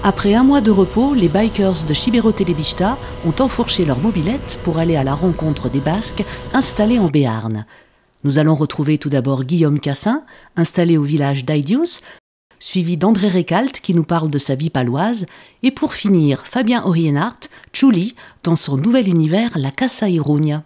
Après un mois de repos, les bikers de Chibero-Telebista ont enfourché leur mobilette pour aller à la rencontre des Basques installés en Béarn. Nous allons retrouver tout d'abord Guillaume Cassin, installé au village d'Aidius, suivi d'André Récalte qui nous parle de sa vie paloise, et pour finir, Fabien Orienart, Tchouli, dans son nouvel univers, la Casa Iruña.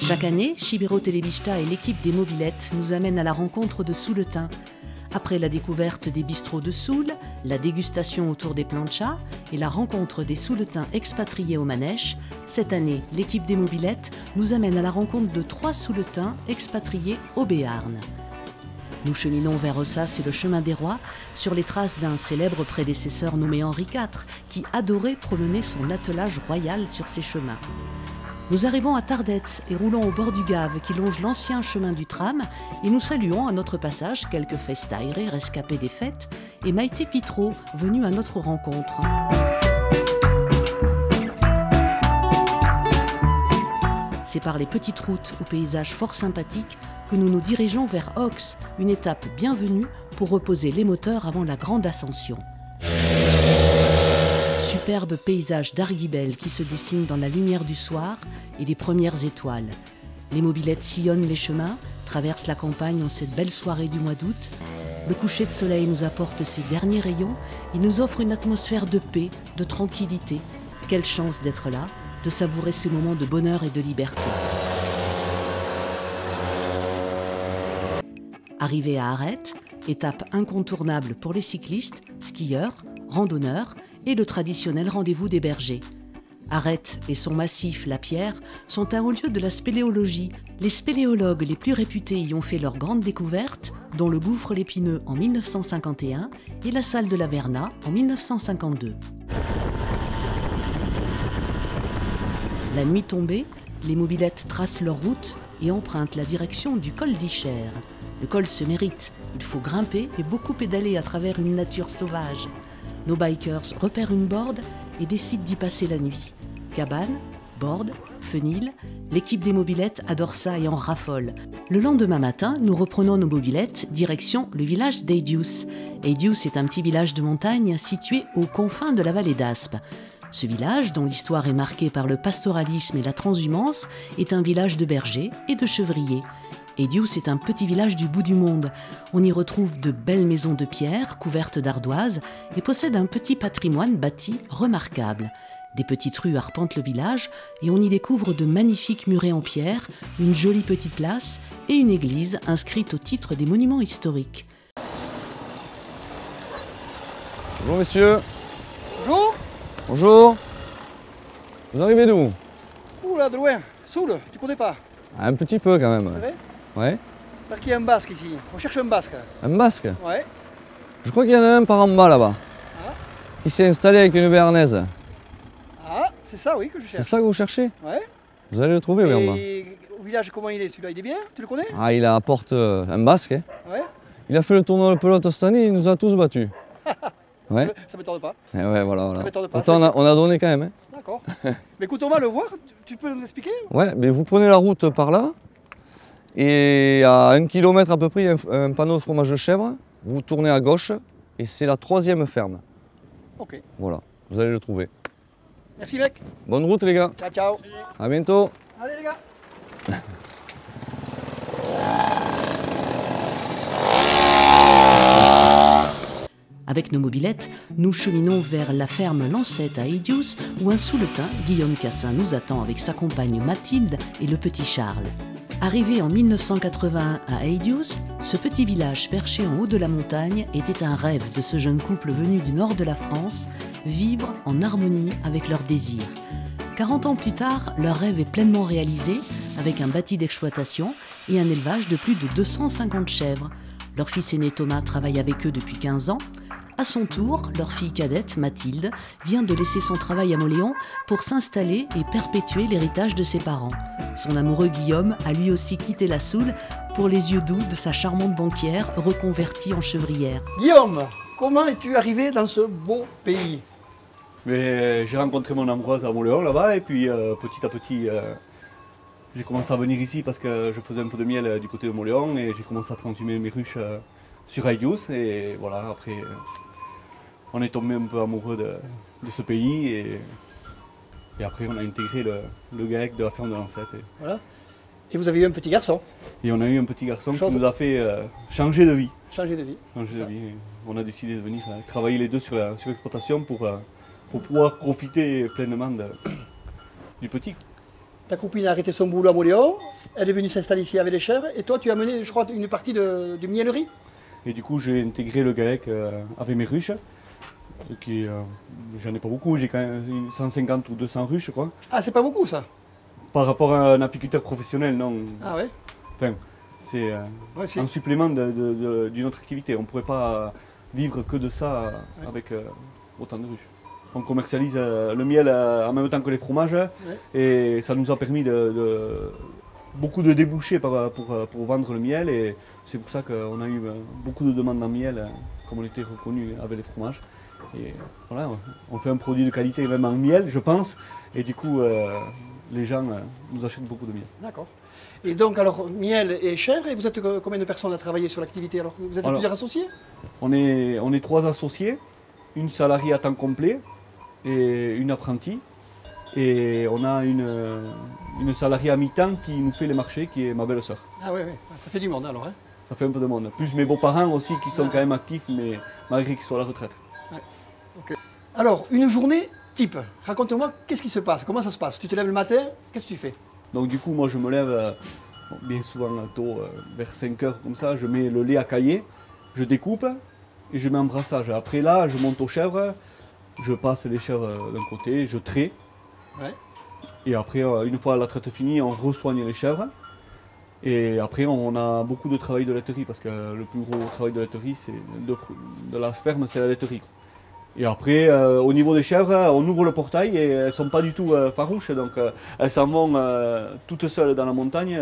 Chaque année, Chibero-Telebista et l'équipe des mobilettes nous amènent à la rencontre de Souletin. Après la découverte des bistrots de Soule, la dégustation autour des planchas et la rencontre des Souletins expatriés au Manèche, cette année, l'équipe des mobilettes nous amène à la rencontre de 3 Souletins expatriés au Béarn. Nous cheminons vers Ossas et le chemin des rois, sur les traces d'un célèbre prédécesseur nommé Henri IV, qui adorait promener son attelage royal sur ces chemins. Nous arrivons à Tardets et roulons au bord du Gave qui longe l'ancien chemin du tram et nous saluons à notre passage quelques festaires rescapés des fêtes et Maïté Pitreau, venue à notre rencontre. C'est par les petites routes aux paysages fort sympathiques que nous nous dirigeons vers Ox, une étape bienvenue pour reposer les moteurs avant la grande ascension. Superbe paysage d'Argibel qui se dessine dans la lumière du soir et des premières étoiles. Les mobilettes sillonnent les chemins, traversent la campagne en cette belle soirée du mois d'août. Le coucher de soleil nous apporte ses derniers rayons et nous offre une atmosphère de paix, de tranquillité. Quelle chance d'être là, de savourer ces moments de bonheur et de liberté. Arrivé à Arrête, étape incontournable pour les cyclistes, skieurs, randonneurs et le traditionnel rendez-vous des bergers. Arrête et son massif, la Pierre, sont un haut lieu de la spéléologie. Les spéléologues les plus réputés y ont fait leurs grandes découvertes, dont le gouffre l'Épineux en 1951 et la salle de la Verna en 1952. La nuit tombée, les mobilettes tracent leur route et empruntent la direction du col d'Icher. Le col se mérite, il faut grimper et beaucoup pédaler à travers une nature sauvage. Nos bikers repèrent une board et décident d'y passer la nuit. Cabane, board, fenil, l'équipe des mobilettes adore ça et en raffole. Le lendemain matin, nous reprenons nos mobilettes, direction le village d'Aidius. Aidius est un petit village de montagne situé aux confins de la vallée d'Aspe. Ce village, dont l'histoire est marquée par le pastoralisme et la transhumance, est un village de bergers et de chevriers. Aidius est un petit village du bout du monde. On y retrouve de belles maisons de pierre couvertes d'ardoises et possède un petit patrimoine bâti remarquable. Des petites rues arpentent le village et on y découvre de magnifiques murets en pierre, une jolie petite place et une église inscrite au titre des monuments historiques. Bonjour messieurs. Bonjour. Bonjour. Vous arrivez d'où? Oula, de loin. Soule, tu connais pas? Un petit peu quand même. C'est vrai? Ouais. Parce qu'il y a un basque ici. On cherche un basque. Un basque? Ouais. Je crois qu'il y en a un par en bas là-bas. Ah. Qui s'est installé avec une béarnaise. Ah, c'est ça, oui, que je C'est cherche. ça que vous cherchez? Ouais. Vous allez le trouver, oui, en bas. Et au village, comment il est celui-là? Il est bien? Tu le connais? Ah, il apporte un basque. Hein. Ouais. Il a fait le tournoi de pelote cette année, il nous a tous battus. Ouais. Ça m'étonne pas. Et ouais, voilà. Ça m'étonne pas. Pourtant, on a donné quand même. Hein. D'accord. Mais écoute, on va le voir. Tu peux nous expliquer? Ouais, mais vous prenez la route par là. Et à 1 km à peu près, il y a un panneau de fromage de chèvre. Vous tournez à gauche et c'est la 3e ferme. Ok. Voilà, vous allez le trouver. Merci mec. Bonne route les gars. Ciao, ciao. À bientôt. Allez les gars. Avec nos mobilettes, nous cheminons vers la ferme Lancette à Aidius où un souletin, Guillaume Cassin, nous attend avec sa compagne Mathilde et le petit Charles. Arrivé en 1981 à Aidius, ce petit village perché en haut de la montagne était un rêve de ce jeune couple venu du nord de la France, vivre en harmonie avec leurs désirs. 40 ans plus tard, leur rêve est pleinement réalisé avec un bâti d'exploitation et un élevage de plus de 250 chèvres. Leur fils aîné Thomas travaille avec eux depuis 15 ans. À son tour, leur fille cadette, Mathilde, vient de laisser son travail à Mauléon pour s'installer et perpétuer l'héritage de ses parents. Son amoureux Guillaume a lui aussi quitté la Soule pour les yeux doux de sa charmante banquière reconvertie en chevrière. Guillaume, comment es-tu arrivé dans ce beau pays? Mais j'ai rencontré mon Ambroise à Montléon là-bas et puis petit à petit j'ai commencé à venir ici parce que je faisais un peu de miel du côté de Montléon et j'ai commencé à transhumer mes ruches sur Ayus et voilà après on est tombé un peu amoureux de ce pays et après on a intégré le GAEC de la ferme de Lancette Voilà. Et vous avez eu un petit garçon, et on a eu un petit garçon Chose. qui nous a fait changer de vie. changé de vie. Changer de Ça. vie. Et on a décidé de venir travailler les deux sur l'exploitation pour pouvoir profiter pleinement du petit. Ta copine a arrêté son boulot à Montléon, elle est venue s'installer ici avec les chèvres, et toi tu as mené, je crois, une partie de miellerie. Et du coup, j'ai intégré le GAEC avec mes ruches. J'en ai pas beaucoup, j'ai quand même 150 ou 200 ruches, je crois. Ah, c'est pas beaucoup ça. Par rapport à un apiculteur professionnel, non. Ah ouais. Enfin, c'est Ouais, si. un supplément d'une autre activité. On ne pourrait pas vivre que de ça avec autant de ruches. On commercialise le miel en même temps que les fromages et ça nous a permis beaucoup de débouchés pour vendre le miel et c'est pour ça qu'on a eu beaucoup de demandes en miel comme on était reconnu avec les fromages. Et voilà, on fait un produit de qualité même en miel, je pense, et du coup les gens nous achètent beaucoup de miel. D'accord. Et donc alors miel et chèvres, et vous êtes combien de personnes à travailler sur l'activité alors? Vous êtes Alors, plusieurs associés? On est 3 associés, une salariée à temps complet et une apprentie. Et on a une salariée à mi-temps qui nous fait les marchés, qui est ma belle-sœur. Ah ouais, ouais, ça fait du monde alors. Hein. Ça fait un peu de monde. Plus mes beaux-parents aussi qui sont quand même actifs, mais malgré qu'ils soient à la retraite. Alors, une journée type, raconte-moi qu'est-ce qui se passe, comment ça se passe? Tu te lèves le matin, qu'est-ce que tu fais? Donc du coup, moi je me lève bien souvent tôt, vers 5 heures comme ça, je mets le lait à cailler, je découpe et je mets en brassage. Après là, je monte aux chèvres, je passe les chèvres d'un côté, je trais. Ouais. Et après, une fois la traite finie, on resoigne les chèvres. Et après, on a beaucoup de travail de laiterie parce que le plus gros travail de laiterie, de la ferme, c'est la laiterie. Et après, au niveau des chèvres, on ouvre le portail et elles ne sont pas du tout farouches. Donc elles s'en vont toutes seules dans la montagne.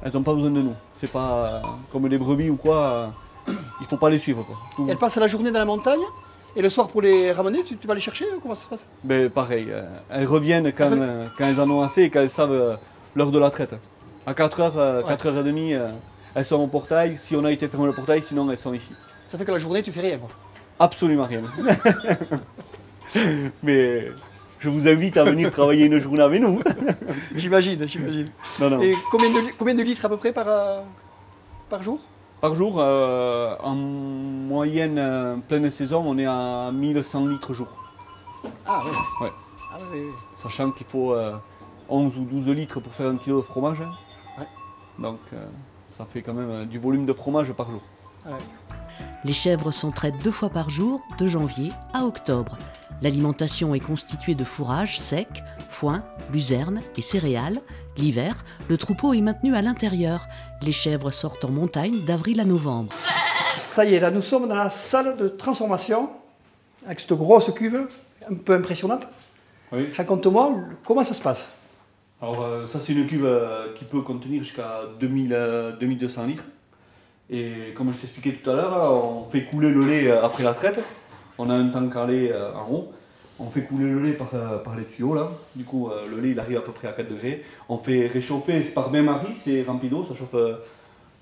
Elles n'ont pas besoin de nous. C'est pas comme les brebis ou quoi. Il ne faut pas les suivre. Quoi. Elles passent la journée dans la montagne, et le soir pour les ramener, tu vas les chercher, comment ça se passe? Mais pareil, elles reviennent quand elles en ont assez et quand elles savent l'heure de la traite. À 4h, 4h30, elles sont au portail. Si on a été fermer le portail, sinon elles sont ici. Ça fait que la journée, tu fais rien, quoi. Absolument rien. Mais je vous invite à venir travailler une journée avec nous. J'imagine, j'imagine. Non, non. Et combien de litres à peu près par jour? Par jour, en moyenne, pleine saison, on est à 1100 litres jour. Ah oui. Ouais. Ah, oui, oui, oui. Sachant qu'il faut 11 ou 12 litres pour faire 1 kg de fromage. Ouais. Donc ça fait quand même du volume de fromage par jour. Ouais. Les chèvres sont traites 2 fois par jour, de janvier à octobre. L'alimentation est constituée de fourrage sec, foin, luzerne et céréales. L'hiver, le troupeau est maintenu à l'intérieur. Les chèvres sortent en montagne d'avril à novembre. Ça y est, là nous sommes dans la salle de transformation, avec cette grosse cuve, un peu impressionnante. Oui. Raconte-moi, comment ça se passe? Alors ça c'est une cuve qui peut contenir jusqu'à 2200 litres. Et comme je t'expliquais tout à l'heure, on fait couler le lait après la traite. On a un tank à lait en haut. On fait couler le lait par les tuyaux là. Du coup le lait il arrive à peu près à 4 degrés. On fait réchauffer par bain-marie, c'est rempli d'eau, ça chauffe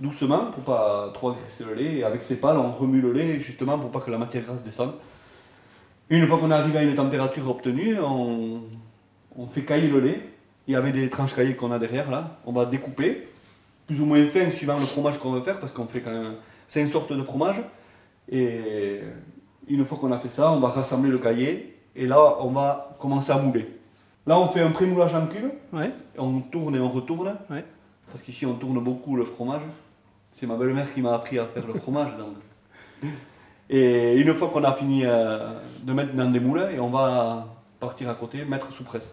doucement pour pas trop agresser le lait. Et avec ces pales on remue le lait justement pour pas que la matière grasse descende. Une fois qu'on arrive à une température obtenue, on fait cailler le lait. Et avec des tranches caillées qu'on a derrière là, on va découper. Plus ou moins fin suivant le fromage qu'on veut faire parce qu'on fait quand même 5 sortes de fromage. Et une fois qu'on a fait ça, on va rassembler le cahier et là on va commencer à mouler. Là on fait un pré-moulage en cube, Ouais. on tourne et on retourne. Ouais. Parce qu'ici on tourne beaucoup le fromage. C'est ma belle-mère qui m'a appris à faire le fromage. Donc. Et une fois qu'on a fini de mettre dans des moules, et on va partir à côté, mettre sous presse.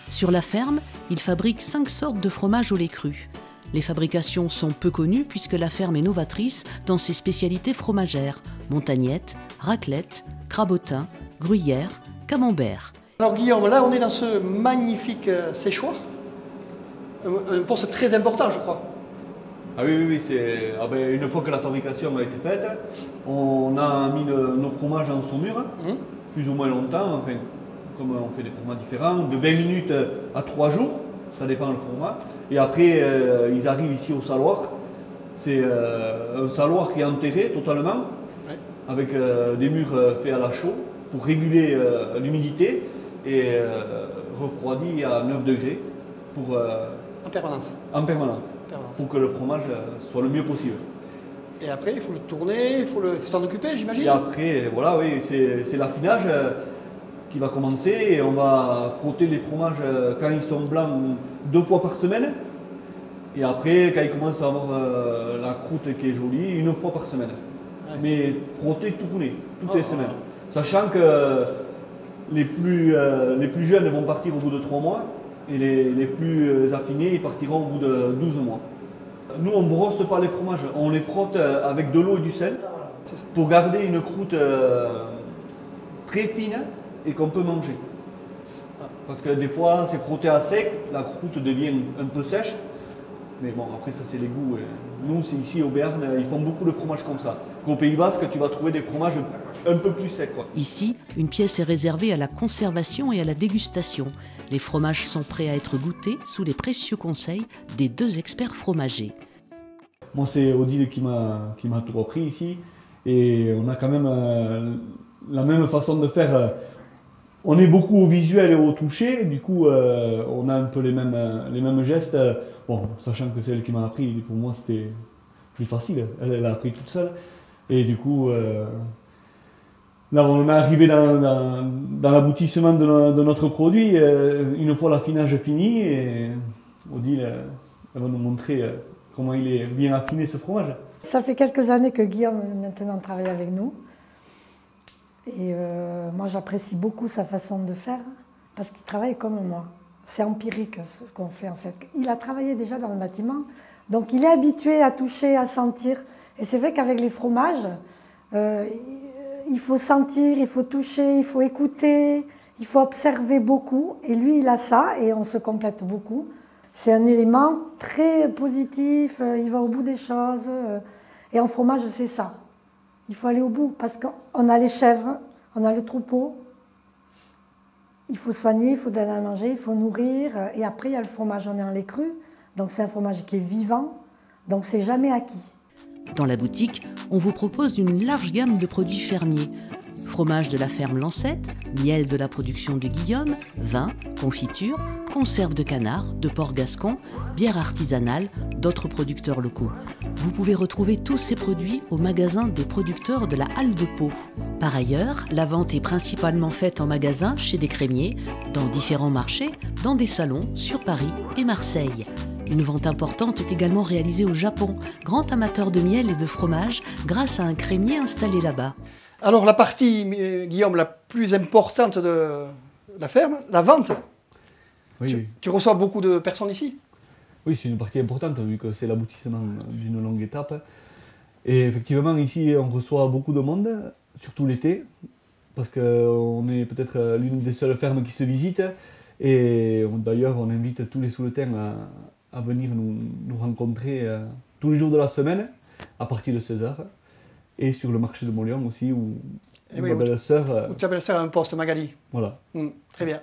Sur la ferme, ils fabriquent 5 sortes de fromages au lait cru. Les fabrications sont peu connues puisque la ferme est novatrice dans ses spécialités fromagères, montagnette, raclette, crabotin, gruyère, camembert. Alors Guillaume, là on est dans ce magnifique séchoir, un poste très important je crois. Ah oui, une fois que la fabrication a été faite, on a mis nos fromages en saumure, plus ou moins longtemps, enfin, comme on fait des formats différents, de 20 minutes à 3 jours, ça dépend du format. Et après, ils arrivent ici au saloir. C'est un saloir qui est enterré totalement, avec des murs faits à la chaux pour réguler l'humidité et refroidi à 9 degrés pour, En permanence. en permanence, pour que le fromage soit le mieux possible. Et après, il faut le tourner, il faut s'en occuper, j'imagine. Et après, voilà, oui, c'est l'affinage qui va commencer et on va frotter les fromages quand ils sont blancs 2 fois par semaine. Et après, quand ils commencent à avoir la croûte qui est jolie, 1 fois par semaine. Ouais. Mais frotter tout toutes les semaines. Sachant que les plus jeunes vont partir au bout de 3 mois et les plus affinés ils partiront au bout de 12 mois. Nous, on ne brosse pas les fromages, on les frotte avec de l'eau et du sel pour garder une croûte très fine et qu'on peut manger. Parce que des fois, c'est frotté à sec, la croûte devient un peu sèche. Mais bon, après, ça, c'est les goûts. Nous, c'est ici au Béarn, ils font beaucoup de fromages comme ça. Au Pays Basque, tu vas trouver des fromages un peu plus secs, quoi. Ici, une pièce est réservée à la conservation et à la dégustation. Les fromages sont prêts à être goûtés sous les précieux conseils des 2 experts fromagers. Moi, c'est Odile qui m'a tout repris ici. Et on a quand même la même façon de faire. On est beaucoup au visuel et au toucher. Du coup, on a un peu les mêmes gestes. Bon, sachant que c'est elle qui m'a appris, pour moi, c'était plus facile. Elle a appris toute seule. Et du coup, là, on est arrivé dans l'aboutissement de notre produit. Une fois l'affinage fini, et Odile, elle va nous montrer comment il est bien affiné ce fromage. Ça fait quelques années que Guillaume maintenant travaille avec nous. Et moi j'apprécie beaucoup sa façon de faire parce qu'il travaille comme moi. C'est empirique ce qu'on fait en fait. Il a travaillé déjà dans le bâtiment, donc il est habitué à toucher, à sentir. Et c'est vrai qu'avec les fromages, il faut sentir, il faut toucher, il faut écouter, il faut observer beaucoup. Et lui il a ça et on se complète beaucoup. C'est un élément très positif, il va au bout des choses. Et en fromage, c'est ça. Il faut aller au bout parce qu'on a les chèvres, on a le troupeau. Il faut soigner, il faut donner à manger, il faut nourrir. Et après, il y a le fromage, on est en lait cru. Donc c'est un fromage qui est vivant, donc c'est jamais acquis. Dans la boutique, on vous propose une large gamme de produits fermiers. Fromage de la ferme Lancette, miel de la production de Guillaume, vin, confiture, conserve de canard, de porc gascon, bière artisanale, d'autres producteurs locaux. Vous pouvez retrouver tous ces produits au magasin des producteurs de la Halle de Pau. Par ailleurs, la vente est principalement faite en magasin, chez des crémiers, dans différents marchés, dans des salons, sur Paris et Marseille. Une vente importante est également réalisée au Japon, grand amateur de miel et de fromage, grâce à un crémier installé là-bas. Alors la partie, Guillaume, la plus importante de la ferme, la vente. Oui. Tu reçois beaucoup de personnes ici? Oui, c'est une partie importante vu que c'est l'aboutissement d'une longue étape. Et effectivement, ici, on reçoit beaucoup de monde, surtout l'été, parce qu'on est peut-être l'une des seules fermes qui se visitent. Et d'ailleurs, on invite tous les Souletins à venir nous rencontrer tous les jours de la semaine, à partir de 16h. Et sur le marché de Montléon aussi, où ma belle-sœur... Où ta belle-sœur a un poste, Magali. Voilà. Très bien.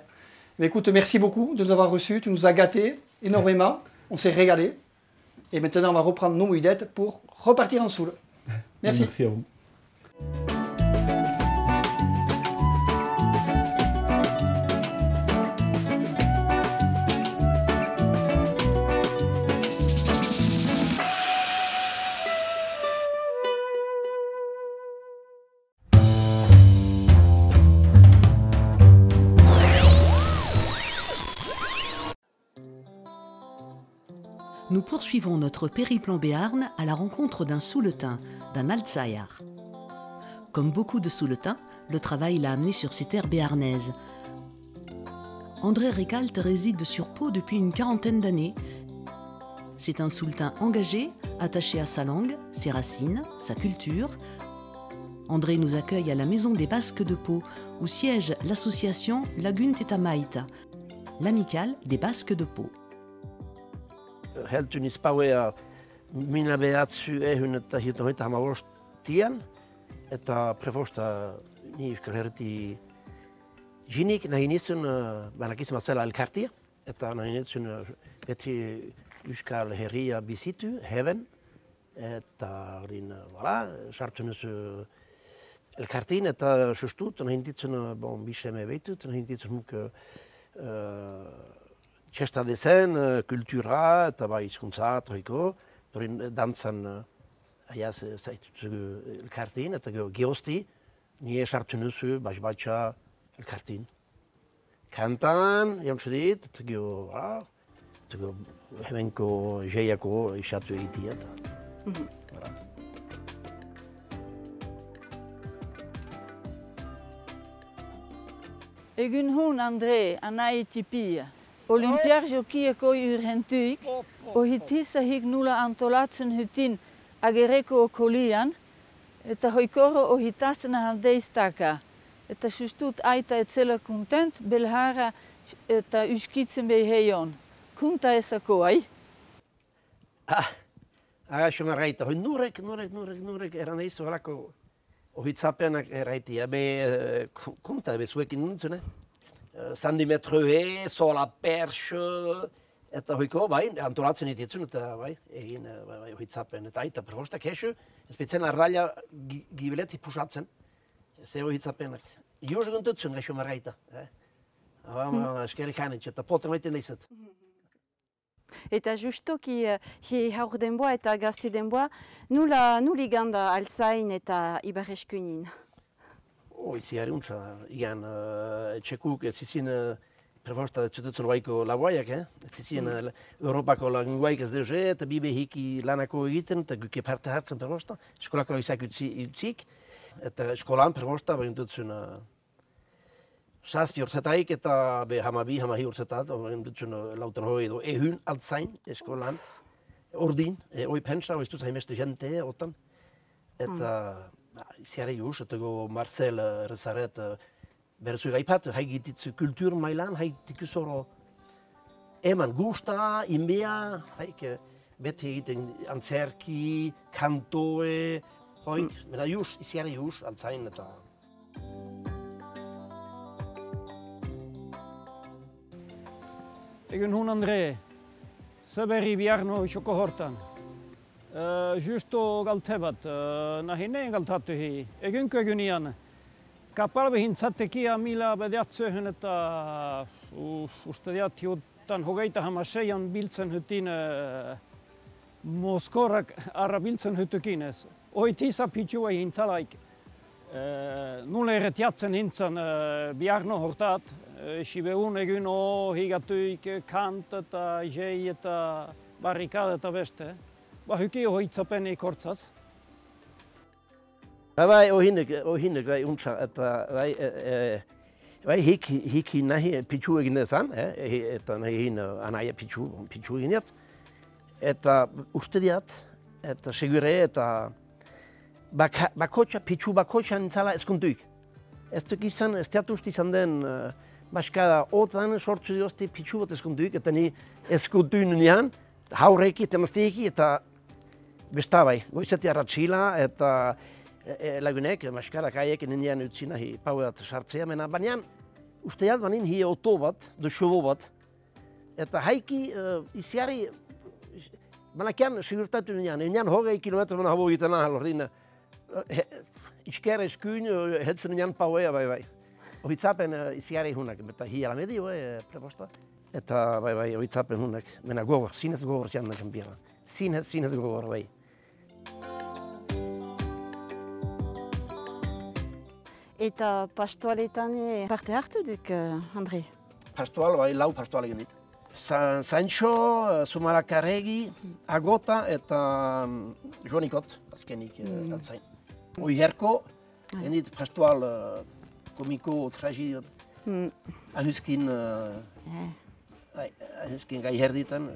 Mais écoute, merci beaucoup de nous avoir reçus. Tu nous as gâtés énormément. On s'est régalé. Et maintenant, on va reprendre nos mouillettes pour repartir en Soule. Merci. Merci à vous. Nous poursuivons notre périple en Béarn à la rencontre d'un Souletin, d'un Altsaier. Comme beaucoup de Souletins, le travail l'a amené sur ces terres béarnaises. André Récalte réside sur Pau depuis une 40aine d'années. C'est un Souletin engagé, attaché à sa langue, ses racines, sa culture. André nous accueille à la Maison des Basques de Pau, où siège l'association Lagunt eta Maita, l'amicale des Basques de Pau. Heltun is Power Mila behatzu ehun eta hirurogeita hamabostian, eta prefosta ni Euskal Herriti jinik nahi nizun, banakizun zela elkartia, eta nahi nizun beti Euskal Herria bizitu, heben, eta horin, sartu nuzu elkartin, eta sustut, nahi nintzen, biseme behitut, nahi nintzen txesta dezen, kultura, eta hizkuntza, troiko, horin dantzan, zaitut elkartin, eta gehozti, nire sartu nuzu, batxa elkartin. Kantan, jantzu dit, eta hemenko jeiako isatu egitia. Egun hun André, anai tipia. Olympiar jokieko urhentuik, ohitizahik nula antolatzen hytin agereko okolian, eta hoikoro ohitazen haldeistaka. Eta sustut aita etzela kontent, belhara eta uskitzen beheion. Kunta esako, ai? Aga raita, hoi nurek eran eizu horako ohitzapenak eraitia, kunta zuekin nintzen, santimetro sola perx, eta hoiko, antolatzen ititzun, eta egin ohitzapen. Eta aita prefosta kesu, espezialen arraila gibeleti pusatzen, ze ohitzapenak. Joz guntutzen gaixo marraita. Eskerik hanitz, eta poten maiten dizut. Eta justoki haur denboa eta gazte denboa, nuli ganda alzain eta ibarreskuinin? Izi harriuntza, igan, txekuk ez izin prefosta zututzen baiko laguaiak, ez izin Europako laguaik ez deuze, eta bibe hiki lanako egiten, eta guke parte hartzen prefosta, eskolako izak utzik, eta eskolan prefosta bain dutzen Saspi urtetaik eta hamabi urtetat, dutzen lauten hoi edo ehun altzain eskolan, ordin, hoi pentsa, hoi dut haimeste jente, otan. Eta iziare juz, eta go Marcel Rezaret berzu gaipat, haigititzu kultur mailan, haigitiku zoro eman gusta, inbea, beti egiten antzerki, kantoe, hoi, mena juz, iziare juz, altzain eta... Egun hun André, saberi biarno xoko hortan. Justo galtebat, nahine galtatuhi. Egun kögunian, kapalbe hintzatekia mila bedeatzöhön eta ustadiat jotan hogeita hamaseian biltzen hytin Moskorak arra biltzen hytukines. Oitisa pitjua hintzalaik. Nulle eretiatzen hintzan biarno hortat, Sibeun egun higatuik kant eta jei eta barrikade eta beste. Hyki hoitzapeni kortzaz. Ohinek untsa eta hiki nahi pitxu egin dezan, eta nahi anaia pitxu eginet. Eta uste diat, eta segure eta pitxu bakotxa nintzala eskuntuik. Ez duk izan, ez teatust izan den Baskada otan sortu diozti pitxu bat eskuntuik, eta ni eskuntuin nian, haurreiki, temazteiki, eta bestabai. Goizeti arratxila, eta lagunek, Baskada kaiek nian utzi nahi pauat sartzea, baina usteat banin hi oto bat, shobo bat, eta haiki iziari, manakian sigurtatu nian hogei kilometro mana habo egiten ahal, horrein, iskera eskuin, heltzen nian pauea, bai. Ohitzapen iziari hunak, eta hi alamedio preposta. Eta ohitzapen hunak, mena gogor, zinez gogor zian nakan bira. Zinez gogor, bai. Eta pastoaletan parte hartu duk, André? Pastoal, bai, lau pastoal egin dit. Sancho, Zumarakarregi, Agota eta Joanikot, azkenik altzain. Oiherko, egin dit pastoal komiko, tragidiot, ahuskin gai herditan.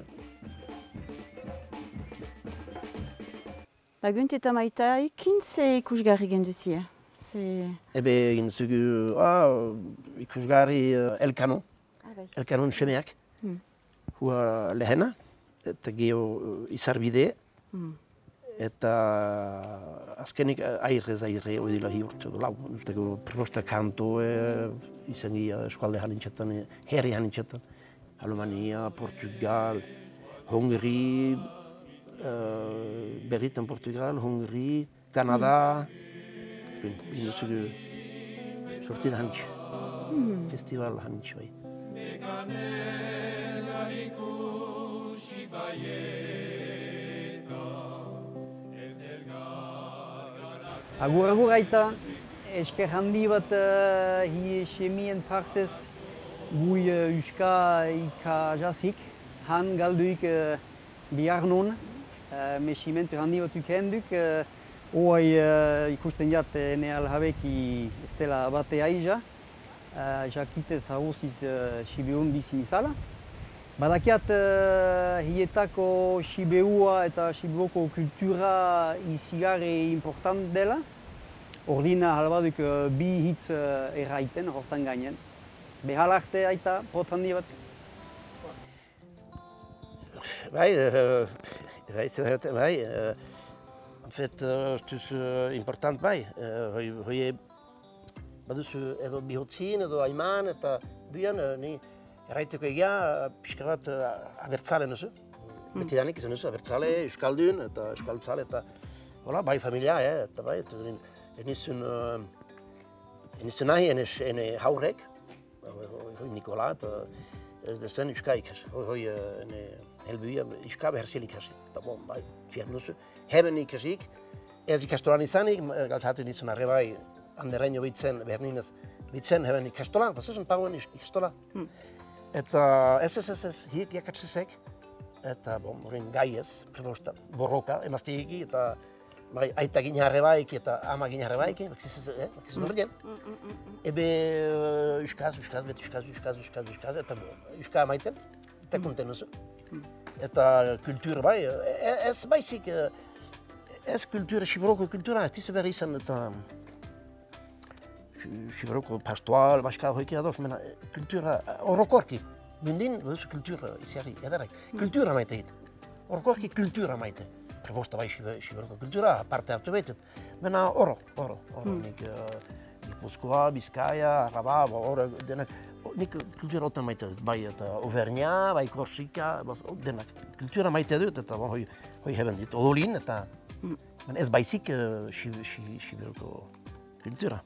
Lagunt eta maitaikin ze ikusgarri genduzie? Ebe egin zugu ikusgarri Elkanon semeak, hua lehena, eta geho izarbide, Eta azkenik airrez airre hori dela hiurtu. Lau, usteko prosta kanto izan eskualde hanintxetan, herri hanintxetan. Alemania, Portugal, Hongri, berritan Portugal, Hongri, Kanada. Sortida hanitx. Festival hanitx bai. Agur aita, esker handi bat hi semien partez gui uska ikajazik, han galduik bihar non, mesimentu handi bat ukenduk, oai ikusten jat ene alhabeki ez dela bate aiza, jakitez hauziz Sibeun bizi izala. Badakiat hietako Sibeua eta Sibeuko kultura izigarri important dela. Ordina halbaduk bi hitz erraiten hortan gainen. Behal arte aita, pot handi bat? Bai, en fait, dus important bai. Hoi baduzu edo bihotzin edo aiman eta buian, ni erraiteko egia pixka bat abertzale nuzu. Betidanik izan nuzu, abertzale, euskaldun eta euskaltzale eta bai familia, eta bai, enizun nahi ene haurrek, hoi Nikola eta ez dezen euska ikas. Hoi helbuia euska beherzien ikasi. Bai, fiat nuzu. Heben ikasik, ez ikastolan izanik, galtzatzen izan arre bai, anderreino bitzen, beherninez bitzen, heben ikastolan, pasuzun pauen ikastola. Eta ez, hiek jakatzezek, eta horren gai ez, prevosta, borroka, emazteiki, eta aita gine harre baik, eta ama gine harre baik, bakizizun horren. Ebe euskaz, eta euska maiten, eta konten nuzu. Eta kultur bai, ez baizik, ez kultura, Siberoko kultura, ez dizu behar izan, eta Siberoko pastoal, baskal hoiki ados, mena kultura orokorki. Bindin, baduzu kultura iziari edarak. Kultura maite hit. Orokorki kultura maite. Prevosta bai Siberoko kultura, parte hartu behitet. Mena oro. Nik Gipuzkoa, Bizkaia, Araba, oro, denak. Nik kultura otan maite dut, bai eta Auvergnat, bai Korsika, denak. Kultura maite dut eta hoi heben dit. Odolin eta ez baizik Siberoko kultura.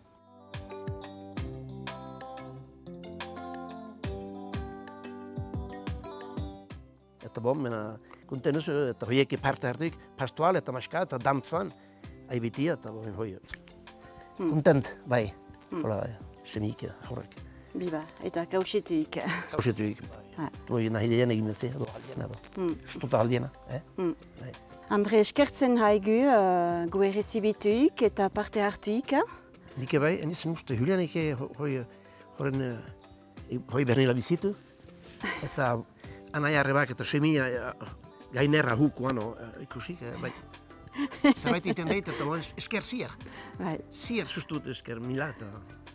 Eta mena konten nuzu, eta hoieki parte hartuik, pastoal eta maska eta dantzan, aibitia eta hoi kontent, bai. Hola, semik, haurrek. Biba, eta kausetuik. Kausetuik, bai. Hoi nahi dien egin meze, edo aldiena, estuta aldiena. Andre, eskertzen haigu, gu errezibituik eta parte hartuik. Nik bai, enizen uste, Julian eke hoi bernila bizitu. Eta anai arrebak eta semia gainerra hukuan ikusik, bai. Zerbait egiten dait eta esker zier. Zier sustut esker mila eta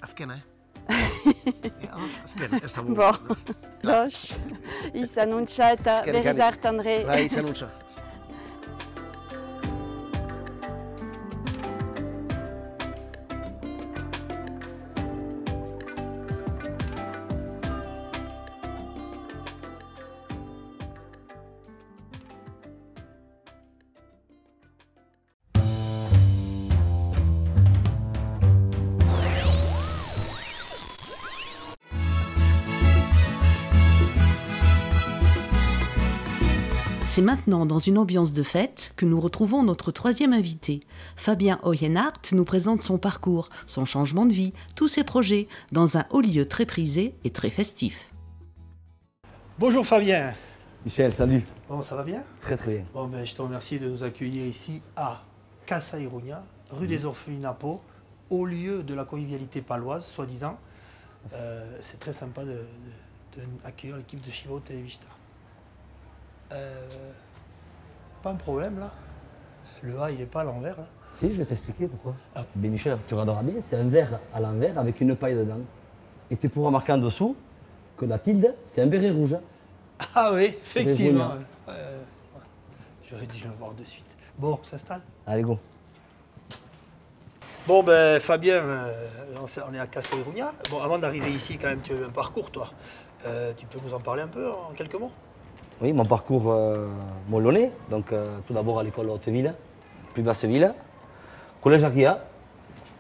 azkena, azken, ez da bu. Bo, dos, izan untxa eta berriz hart, Andre. Bai, izan untxa. C'est maintenant dans une ambiance de fête que nous retrouvons notre troisième invité. Fabien Hoyenhart nous présente son parcours, son changement de vie, tous ses projets, dans un haut lieu très prisé et très festif. Bonjour Fabien. Michel, salut. Bon, ça va bien? Très très bien. Bon, je te remercie de nous accueillir ici à Casa Iruña, rue des Orphelins à Pau, au lieu de la convivialité paloise, soi-disant. C'est très sympa d'accueillir l'équipe de Chivao Televista. Pas un problème là. Le A il n'est pas à l'envers. Si, je vais t'expliquer pourquoi. Mais Michel, tu regarderas bien, c'est un verre à l'envers avec une paille dedans. Et tu pourras marquer en dessous que la tilde, c'est un béret rouge. Ah oui, effectivement. J'aurais dû le voir de suite. Bon, on s'installe. Allez, go. Bon, ben Fabien, on est à Casa-Iruña. Bon, avant d'arriver ici, quand même, tu as eu un parcours, toi. Tu peux nous en parler un peu, en quelques mots? Oui, mon parcours molonais. Donc, tout d'abord à l'école Hauteville, plus Basseville, collège Aria.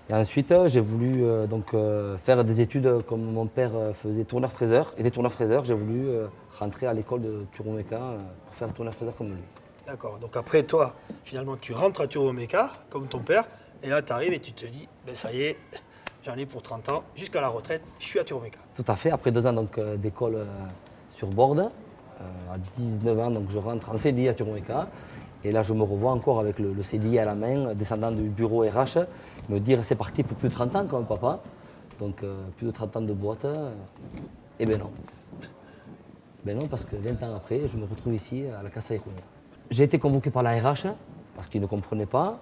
Et ensuite, j'ai voulu faire des études comme mon père faisait tourneur-fraiseur. Il était tourneur-fraiseur. J'ai voulu rentrer à l'école de Turomeka pour faire tourneur-fraiseur comme lui. D'accord. Donc après, toi, finalement, tu rentres à Turomeka, comme ton père. Et là, tu arrives et tu te dis, ben ça y est, j'en ai pour 30 ans, jusqu'à la retraite, je suis à Turomeka. Tout à fait. Après 2 ans d'école sur Borde, à 19 ans, donc je rentre en CDI à Turomeka. Et là, je me revois encore avec le CDI à la main, descendant du bureau RH, me dire c'est parti pour plus de 30 ans comme papa. Donc plus de 30 ans de boîte. Eh bien non. Ben non, parce que 20 ans après, je me retrouve ici à la Casa-Iruña. J'ai été convoqué par la RH parce qu'ils ne comprenaient pas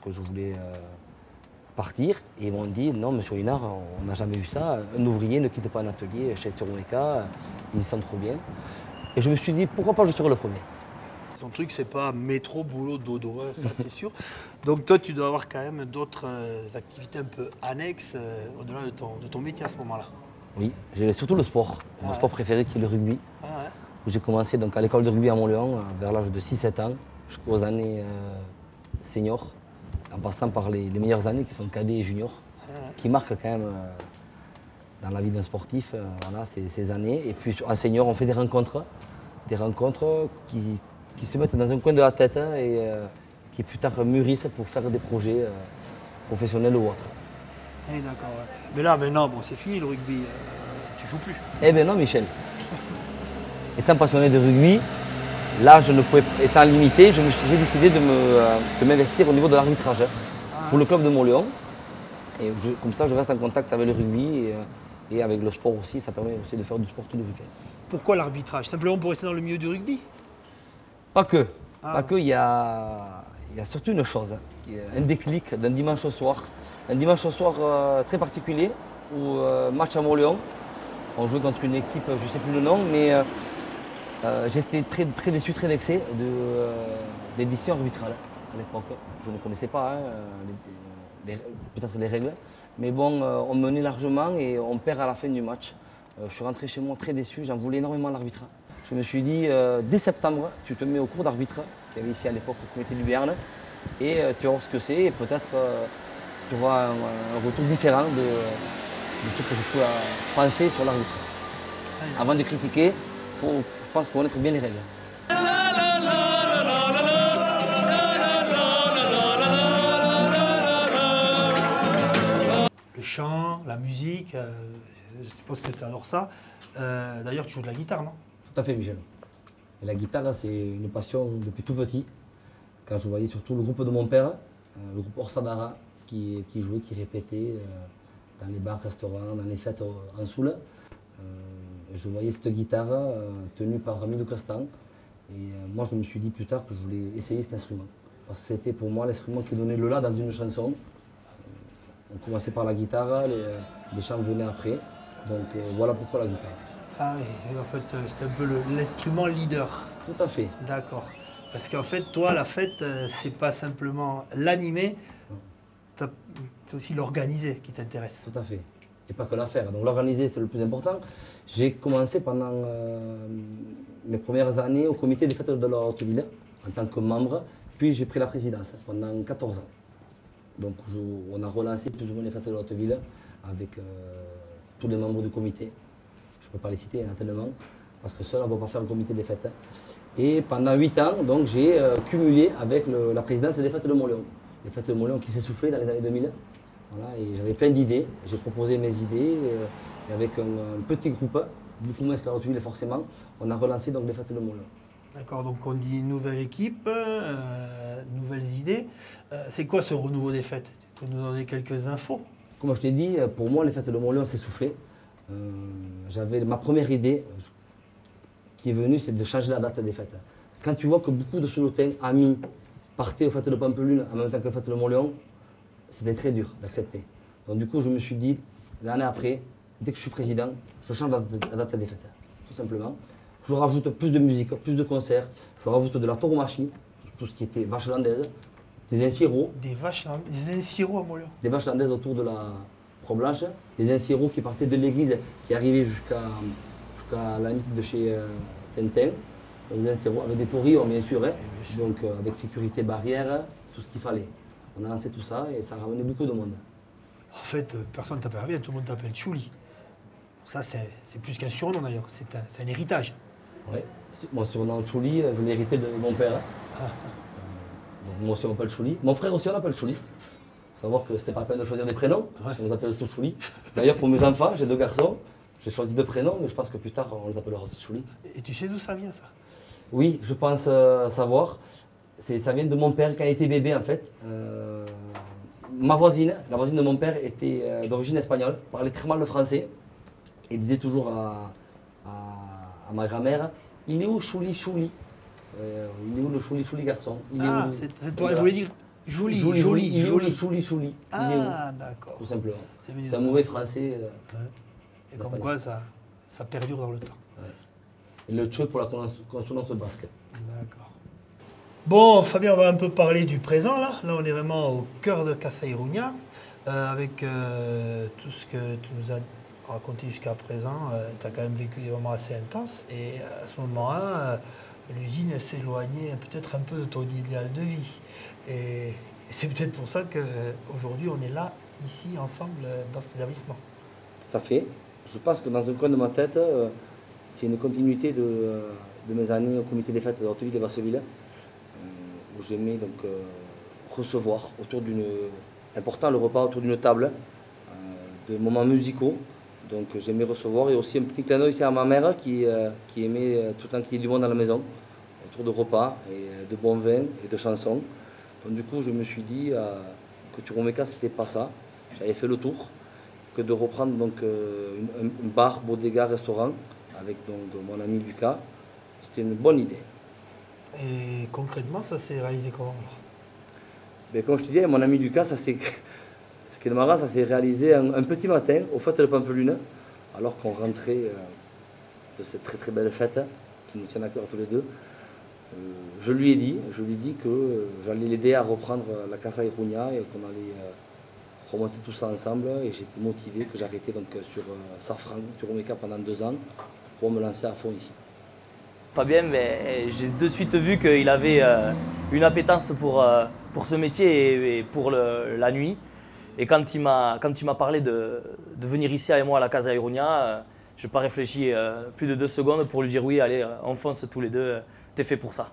que je voulais partir. Et ils m'ont dit non, monsieur Linard, on n'a jamais vu ça. Un ouvrier ne quitte pas un atelier chez Turomeka, ils y sont trop bien. Et je me suis dit pourquoi pas je serai le premier. Son truc, c'est pas métro, boulot, dodo, hein, ça c'est sûr. Donc toi, tu dois avoir quand même d'autres activités un peu annexes au-delà de ton métier à ce moment-là. Oui, j'ai surtout le sport. Mon sport préféré qui est le rugby. Ah ouais. Où j'ai commencé donc, à l'école de rugby à Montléon vers l'âge de 6-7 ans jusqu'aux années seniors, en passant par les meilleures années qui sont cadets et juniors, qui marquent quand même dans la vie d'un sportif voilà, ces années. Et puis en senior, on fait des rencontres qui se mettent dans un coin de la tête et qui plus tard mûrissent pour faire des projets professionnels ou autres. Eh, d'accord. Ouais. Mais là, maintenant, bon, c'est fini le rugby. Tu joues plus. Eh bien non, Michel. Étant passionné de rugby, là, je ne pouvais, étant limité, j'ai décidé de m'investir au niveau de l'arbitrage pour le club de Montléon. Et comme ça, je reste en contact avec le rugby et avec le sport aussi. Ça permet aussi de faire du sport tout le week-end. Pourquoi l'arbitrage? Simplement pour rester dans le milieu du rugby? Pas que. Pas que, il y a surtout une chose, un déclic d'un dimanche au soir. Un dimanche au soir très particulier, où match à Montléon. On jouait contre une équipe, je ne sais plus le nom, mais j'étais très déçu, très vexé de l'édition arbitrale à l'époque. Je ne connaissais pas peut-être les règles, mais bon, on menait largement et on perd à la fin du match. Je suis rentré chez moi très déçu, j'en voulais énormément à l'arbitre. Je me suis dit, dès septembre, tu te mets au cours d'arbitre, qu'il y avait ici à l'époque au comité du Béarn, et tu vas voir ce que c'est, et peut-être tu auras un retour différent de ce que je peux penser sur l'arbitre. Avant de critiquer, il faut, je pense, connaître bien les règles. Le chant, la musique, je suppose que tu adores ça. D'ailleurs, tu joues de la guitare, non? Tout à fait, Michel. Et la guitare, c'est une passion depuis tout petit. Quand je voyais surtout le groupe de mon père, le groupe Orsadara, qui jouait, qui répétait dans les bars, restaurants, dans les fêtes en Soule. Je voyais cette guitare tenue par Amidou Castan. Et moi, je me suis dit plus tard que je voulais essayer cet instrument. Parce que c'était pour moi l'instrument qui donnait le la dans une chanson. On commençait par la guitare, les chants venaient après. Donc voilà pourquoi la guitare. Ah oui, et en fait, c'était un peu l'instrument leader. Tout à fait. D'accord. Parce qu'en fait, toi, la fête, c'est pas simplement l'animer, c'est aussi l'organiser qui t'intéresse. Tout à fait. Et pas que la faire. Donc l'organiser, c'est le plus important. J'ai commencé pendant mes premières années au comité des fêtes de la Hauteville en tant que membre, puis j'ai pris la présidence pendant 14 ans. Donc on a relancé plus ou moins les fêtes de la Hauteville avec tous les membres du comité. Je ne peux pas les citer, il y en a tellement, parce que seul on ne peut pas faire le comité des fêtes. Et pendant 8 ans, donc, j'ai cumulé avec la présidence des fêtes de Montléon. Les fêtes de Montléon qui s'essoufflaient dans les années 2000. Voilà, et j'avais plein d'idées, j'ai proposé mes idées, et avec un petit groupe, beaucoup moins qu'à Hauteville forcément, on a relancé donc, les fêtes de Montléon. D'accord, donc on dit nouvelle équipe, nouvelles idées. C'est quoi ce renouveau des fêtes? Tu peux nous donner quelques infos? Comme je t'ai dit, pour moi, les fêtes de Montléon s'essoufflaient. J'avais ma première idée qui est venue, c'est de changer la date des fêtes. Quand tu vois que beaucoup de Soulotins, amis, partaient aux fêtes de Pampelune en même temps que les fêtes de Montléon, c'était très dur d'accepter. Donc du coup, je me suis dit, l'année après, dès que je suis président, je change la date des fêtes, tout simplement. Je rajoute plus de musique, plus de concerts. Je rajoute de la tauromachie, tout ce qui était vache landaise, des enciros. Des enciros à Montléon. Des vaches landaises autour de la Croix-Blanche, des enciros qui partaient de l'église, qui arrivaient jusqu'à la limite de chez Tintin. Donc des enciros avec des taurillons bien sûr, hein. Donc avec sécurité, barrière, tout ce qu'il fallait. On a lancé tout ça et ça a ramené beaucoup de monde. En fait, personne ne t'appelle bien, tout le monde t'appelle Chouli. Ça, c'est plus qu'un surnom d'ailleurs, c'est un héritage. Oui, mon surnom Chouli, je l'ai hérité de mon père. Donc moi aussi on m'appelle Chouli. Mon frère aussi on l'appelle Chouli. Il faut savoir que c'était pas la peine de choisir des prénoms, parce qu'on nous appelle tous Chouli. D'ailleurs pour mes enfants, j'ai 2 garçons, j'ai choisi 2 prénoms, mais je pense que plus tard on les appellera aussi Chouli. Et tu sais d'où ça vient ça? Oui, je pense savoir. Ça vient de mon père quand il était bébé en fait. Ma voisine, la voisine de mon père était d'origine espagnole, parlait très mal le français et disait toujours à ma grand-mère, il est où Chouli Chouli? Il est où le Chouli Chouli garçon? Elle voulait dire joli, joli, il est où le Chouli Chouli? Ah d'accord. Tout simplement. C'est un mauvais français. Et comme quoi ça perdure dans le temps. Ouais. Et le tchou pour la consonance basque. D'accord. Bon, Fabien, on va un peu parler du présent là. Là, on est vraiment au cœur de Casa Iruña, avec tout ce que tu nous as raconté jusqu'à présent. Tu as quand même vécu des moments assez intenses. Et à ce moment-là, l'usine s'éloignait peut-être un peu de ton idéal de vie. Et c'est peut-être pour ça qu'aujourd'hui, on est là, ici, ensemble, dans cet établissement. Tout à fait. Je pense que dans un coin de ma tête, c'est une continuité de mes années au comité des fêtes de Hauteville et Basseville, où j'aimais donc recevoir important le repas autour d'une table, de moments musicaux. Donc j'aimais recevoir et aussi un petit clin d'œil ici à ma mère qui aimait tout le temps qu'il y ait du monde à la maison, autour de repas et de bons vins et de chansons. Donc du coup je me suis dit que Turomeka c'était pas ça, j'avais fait le tour, que de reprendre donc un bar, bodega, restaurant avec donc mon ami Lucas, c'était une bonne idée. Et concrètement, ça s'est réalisé comment? Ben, comme je te dis, mon ami Lucas, ce qui est marrant, ça s'est réalisé un petit matin, au fête de Pampelune, alors qu'on rentrait de cette très très belle fête qui nous tient à cœur tous les deux. Je lui ai dit que j'allais l'aider à reprendre la Casa Iruña et qu'on allait remonter tout ça ensemble. Et j'étais motivé, que j'arrêtais donc sur Safran, Turomeka pendant 2 ans pour me lancer à fond ici. Fabien, j'ai de suite vu qu'il avait une appétence pour ce métier et pour la nuit. Et quand il m'a parlé de venir ici avec moi à la Casa Iruña, je n'ai pas réfléchi plus de 2 secondes pour lui dire oui, allez, on fonce tous les deux, t'es fait pour ça.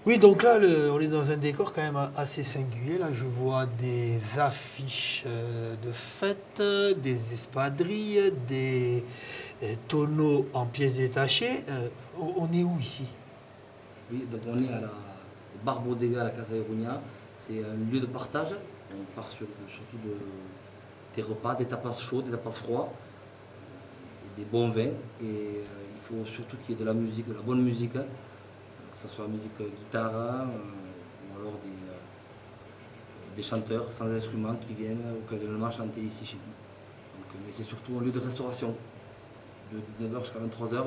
Oui, donc là, on est dans un décor quand même assez singulier. Là, je vois des affiches de fête, des espadrilles, des tonneaux en pièces détachées. On est où ici? Oui, donc on est à la bar bodega à la Casa Iruña. C'est un lieu de partage. On part surtout des repas, des tapas chauds, des tapas froids, des bons vins. Et il faut surtout qu'il y ait de la musique, de la bonne musique. Que ce soit la musique guitare ou alors des chanteurs sans instruments qui viennent occasionnellement chanter ici chez nous. Mais c'est surtout un lieu de restauration de 19h jusqu'à 23h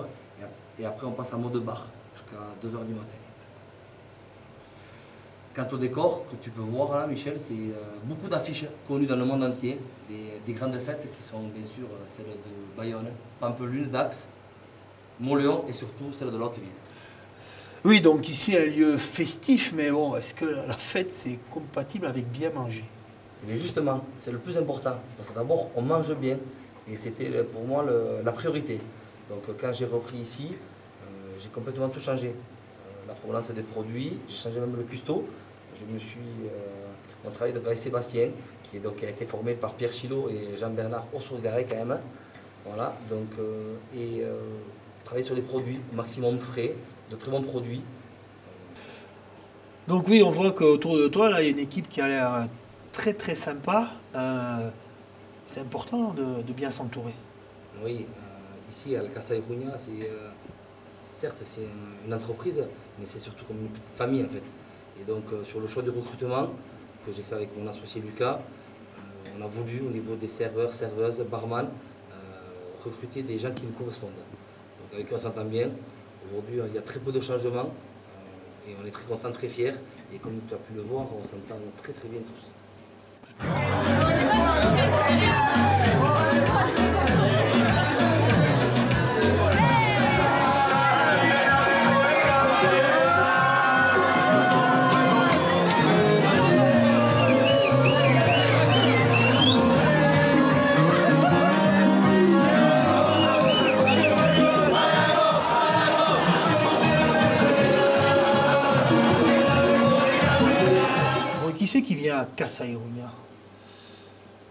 et après on passe en mode bar jusqu'à 2h du matin. Quant au décor que tu peux voir là, Michel, c'est beaucoup d'affiches connues dans le monde entier, des grandes fêtes qui sont bien sûr celles de Bayonne, Pampelune, Dax, Montléon et surtout celles de Hauteville. Oui, donc ici un lieu festif, mais bon, est-ce que la fête c'est compatible avec bien manger? Et justement, c'est le plus important, parce que d'abord on mange bien, et c'était pour moi la priorité. Donc quand j'ai repris ici, j'ai complètement tout changé. La provenance des produits, j'ai changé même le cuistot. On travaille avec Sébastien, qui a été formé par Pierre Chilot et Jean-Bernard Ossourgaret quand même. Voilà, donc, travailler sur les produits maximum frais, de très bons produits. Donc oui, on voit qu'autour de toi, là, il y a une équipe qui a l'air très très sympa. C'est important de bien s'entourer. Oui, ici à la Casa Iruña, certes, c'est une entreprise, mais c'est surtout comme une petite famille en fait. Et donc, sur le choix du recrutement que j'ai fait avec mon associé Lucas, on a voulu, au niveau des serveurs, serveuses, barman, recruter des gens qui nous correspondent. Donc, avec eux, on s'entend bien. Aujourd'hui, il y a très peu de changements et on est très contents, très fiers. Et comme tu as pu le voir, on s'entend très très bien tous. Qui c'est qui vient à Casa Iruña?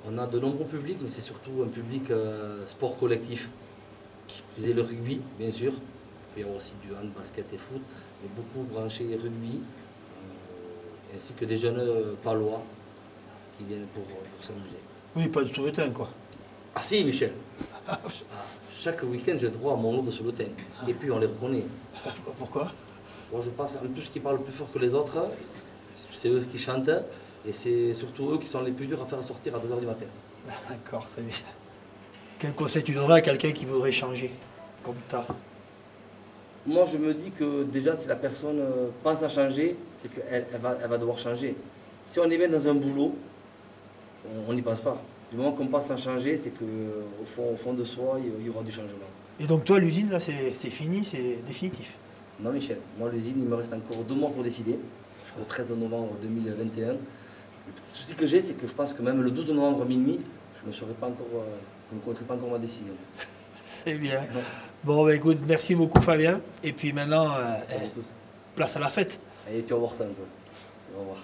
On a de nombreux publics, mais c'est surtout un public sport collectif, qui faisait le rugby, bien sûr. Il peut y avoir aussi du hand, basket et foot, mais beaucoup branchés rugby, ainsi que des jeunes palois qui viennent pour s'amuser. Oui, pas de Souvetin, quoi. Ah si, Michel. Chaque week-end, j'ai droit à mon lot de Souvetin. Et puis, on les reconnaît. Pourquoi? Moi, je pense, en plus, qu'ils parlent plus fort que les autres, c'est eux qui chantent, et c'est surtout eux qui sont les plus durs à faire sortir à 2 h du matin. D'accord, très bien. Quel conseil tu donnerais à quelqu'un qui voudrait changer, comme ça? Moi, je me dis que déjà, si la personne pense à changer, c'est qu'elle va devoir changer. Si on est bien dans un boulot, on n'y pense pas. Du moment qu'on pense à changer, c'est qu'au fond de soi, il y aura du changement. Et donc toi, l'usine, là, c'est fini, c'est définitif? Non, Michel. Moi, l'usine, il me reste encore 2 mois pour décider. Jusqu'au 13 novembre 2021. Le petit souci que j'ai, c'est que je pense que même le 12 novembre minuit, je ne connaîtrai pas encore ma décision. C'est bien. Non. Bon, bah, écoute, merci beaucoup Fabien. Et puis maintenant, tous. Place à la fête. Et tu vas voir ça un peu. Tu vas voir.